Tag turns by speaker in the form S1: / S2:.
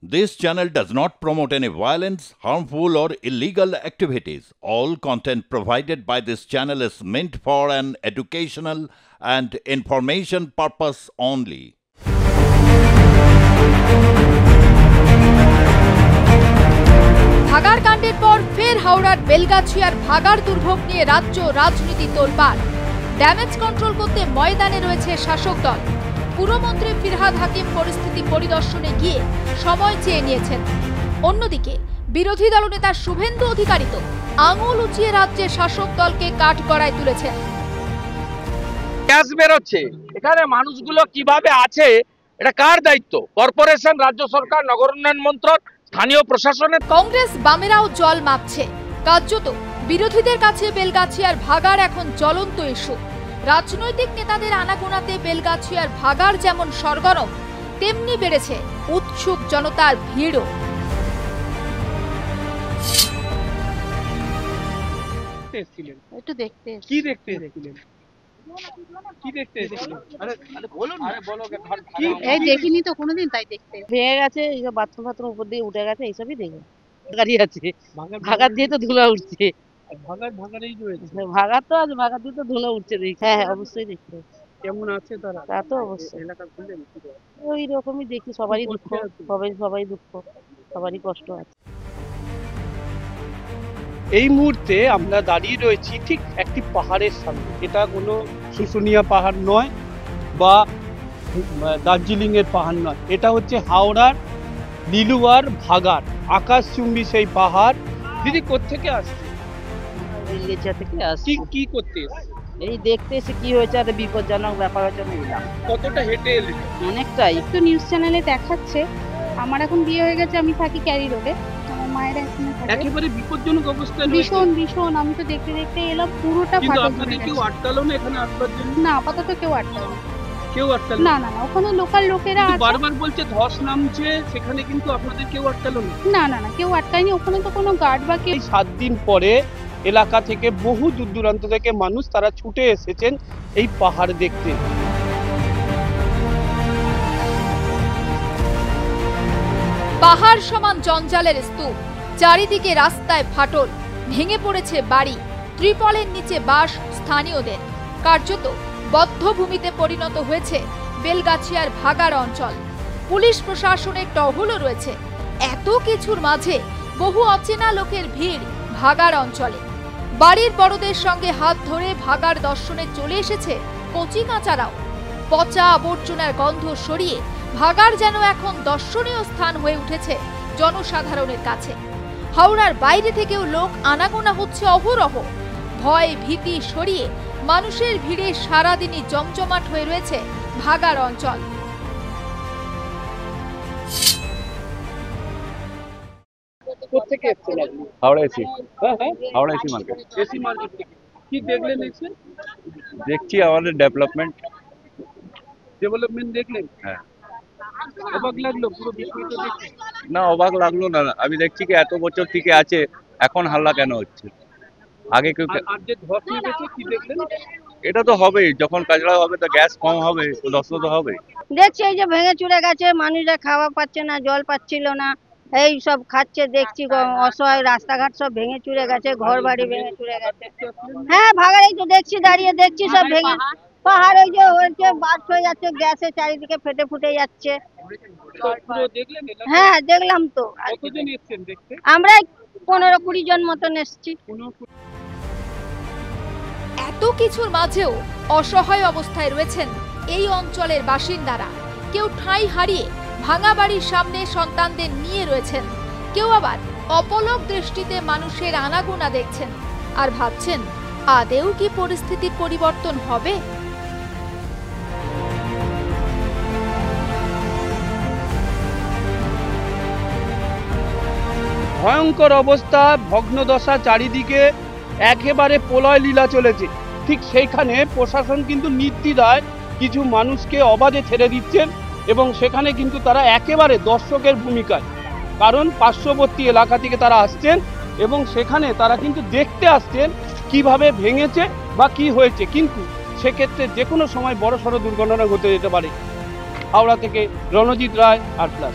S1: This channel does not promote any violence, harmful, or illegal activities. All content provided by this channel is meant for an educational and information purpose only.
S2: ভাগাড় কাণ্ডের পর ফের হাওড়ার বেলগাছিয়ার ভাগাড় দুর্ভোগ নিয়ে রাজ্য রাজনীতি তোলপাড়। ড্যামেজ কন্ট্রোল করতে ময়দানে রয়েছে শাসক দল। পুরমন্ত্রী ফিরহাদ হাকিম পরিস্থিতি পরিদর্শনে গিয়ে সময় চেয়ে নিয়েছেন। অন্যদিকে বিরোধী দলনেতা শুভেন্দু অধিকারী তো আঙুল উঁচিয়ে রাজ্যের শাসক দলকে কাঠগড়ায় তুলেছেন।
S3: গ্যাস বেরোচ্ছে, এখানে মানুষগুলো কিভাবে আছে এটা কার দায়িত্ব? কর্পোরেশন, রাজ্য সরকার, নগর উন্নয়ন মন্ত্রক, স্থানীয় প্রশাসনের।
S2: কংগ্রেস বামেরাও জল মাপছে। কার্যত বিরোধীদের কাছে বেলগাছিয়ার ভাগাড় এখন জ্বলন্ত ইস্যু। রাজনৈতিক নেতাদের আনাগোনাতে বেলগাছিয়ার ভাগাড় যেমন সরগরম, তেমনি বেড়েছে উৎসুক জনতার ভিড়ও।
S4: একটু দেখতে
S3: কি দেখতে এসেছিলেন?
S4: এই দেখিনি তো কোনোদিন, তাই দেখতে ভেঙে গেছে, এইসব বাথরুম ফাথরুম উপর দিয়ে উঠে গেছে, এইসবই দেখে গাড়ি আছে। ভাগার দিয়ে তো ধুলা উঠছে। ভাগার তো আছে, ভাগার দিয়ে তো ধুলা উঠছে দেখি। হ্যাঁ অবশ্যই দেখতে।
S3: কেমন আছে তারা?
S4: তা তো অবশ্যই ওই রকমই দেখি, সবারই দুঃখ, সবাই দুঃখ, সবারই কষ্ট আছে।
S5: এই মুহূর্তে আমরা দাঁড়িয়ে রয়েছি ঠিক একটি পাহাড়ের সামনে। এটা কোনো শুশুনিয়া পাহাড় নয় বা দার্জিলিং এর পাহাড় নয়, এটা হচ্ছে হাওড়ার লিলুয়ার ভাগাড়, আকাশচুম্বী সেই পাহাড়। দিদি কোত্থেকে আসছে?
S4: বেলগাছিয়া থেকে আসছি।
S5: কি করতে এসেছে?
S4: এই দেখতে এসে কি হয়েছে, আর বিপজ্জনক ব্যাপার হচ্ছে না। এলাম
S5: কতটা হেঁটে এলেন?
S4: অনেকটাই।
S6: একটু নিউজ চ্যানেলে দেখাচ্ছে। আমার এখন বিয়ে হয়ে গেছে, আমি থাকি ক্যারি রোডে, আমার মায়ের এখানে থাকে।
S5: একেবারে বিপজ্জনক অবস্থা রয়েছে।
S6: ভীষণ। আমি তো দেখতে এলাম পুরোটা
S5: কিন্তু
S6: ফাটল।
S5: আপনাদের কেউ আটকালো না এখানে আসবার জন্য?
S6: না, আপাতত কেউ আটকালো না।
S5: কেউ আটকালো
S6: না, ওখানে লোকাল লোকেরা আছে।
S5: বারবার বলছে ধস নামছে, সেখানে কিন্তু আপনাদের কেউ আটকালো না?
S6: না, কেউ আটকায়নি। ওখানে তো কোনো গার্ড বা কেউ।
S5: 7 দিন পরে এলাকা থেকে বহু দূর দূরান্ত থেকে মানুষ তারা ছুটে এসেছেন এই পাহাড় দেখতে।
S2: পাহাড় সমান জঞ্জালের স্তূপ, চারিদিকে রাস্তায় ফাটল, ভেঙে পড়েছে বাড়ি, ত্রিপলের নিচে বাস স্থানীয়দের। কার্যত বদ্ধভূমিতে পরিণত হয়েছে বেলগাছিয়ার ভাগাড় অঞ্চল। পুলিশ প্রশাসনের টহলও রয়েছে। এত কিছুর মাঝে বহু অচেনা লোকের ভিড় ভাগাড় অঞ্চলে। বাড়ির বড়দের সঙ্গে হাত ধরে ভাগাড় দর্শনে চলে এসেছে কচি কাঁচারাও। পচা আবর্জনার গন্ধ সরিয়ে ভাগাড় যেন এখন দর্শনীয় স্থান হয়ে উঠেছে জনসাধারণের কাছে। হাওড়ার বাইরে থেকেও লোক আনাগোনা হচ্ছে অহরহ। ভয় ভীতি সরিয়ে মানুষের ভিড়ে সারাদিনই জমজমাট হয়ে রয়েছে ভাগাড় অঞ্চল।
S5: কোত্থেকে এসেছেন আপনি?
S7: হাওড়া এসি।
S5: হ্যাঁ
S7: Howrah AC market.
S5: AC market থেকে কি দেখলেন এসে?
S7: দেখছি আমাদের ডেভেলপমেন্ট
S5: দেখলেন?
S7: হ্যাঁ।
S5: অবাক লাগলো পুরো বিষয়টা দেখে?
S7: না, অবাক লাগলো না। আমি দেখছি কি এত বছর থেকে আছে, এখন হাল্লা কেন হচ্ছে? আগে কেউ
S5: আর যে ধস নেমেছে কি দেখলেন?
S7: এটা তো হবেই, যখন কাজড়া হবে তো গ্যাস কম হবে, তো ধস তো হবে।
S8: দেখছি এই যে ভেঙে চুরে গেছে, মানুষরা খাওয়া পাচ্ছে না, জল পাচ্ছিল না, এই সব খাচ্ছে দেখছি। অসহায় রাস্তাঘাট সব ভেঙে চুরে গেছে, ঘর বাড়ি ভেঙে চুরে গেছে। হ্যাঁ ভাগাড়, এই তো দেখছি, দাঁড়িয়ে দেখছি সব ভেঙে। পাহাড় ওই যে হয়েছে, বাস্ট হয়ে যাচ্ছে, গ্যাসে চারিদিকে ফেটে ফুটে যাচ্ছে। হ্যাঁ দেখলাম তো।
S5: কতজন এসেছেন দেখতে?
S8: আমরা 15-20 জন মতন এসছি।
S2: এত কিছুর মাঝেও অসহায় অবস্থায় রয়েছেন এই অঞ্চলের বাসিন্দারা। কেউ ঠাঁই হারিয়ে ভাঙা বাড়ির সামনে সন্তানদের নিয়ে রয়েছেন, কেউ আবার অপলক দৃষ্টিতে মানুষের আনাগোনা দেখছেন আর ভাবছেন আদেও কি পরিস্থিতির পরিবর্তন হবে।
S5: ভয়ঙ্কর অবস্থা, ভগ্নদশা, চারিদিকে একেবারে প্রলয় লীলা চলেছে। ঠিক সেইখানে প্রশাসন কিন্তু নির্দ্বিধায় কিছু মানুষকে অবাধে ছেড়ে দিচ্ছেন এবং সেখানে কিন্তু তারা একেবারে দর্শকের ভূমিকায়, কারণ পার্শ্ববর্তী এলাকা থেকে তারা আসছেন এবং সেখানে তারা কিন্তু দেখতে আসছেন কিভাবে ভেঙেছে বা কি হয়েছে। কিন্তু সেক্ষেত্রে যে কোনো সময় বড়সড় দুর্ঘটনা ঘটে যেতে পারে। হাওড়া থেকে রণজিৎ রায়, আর প্লাস।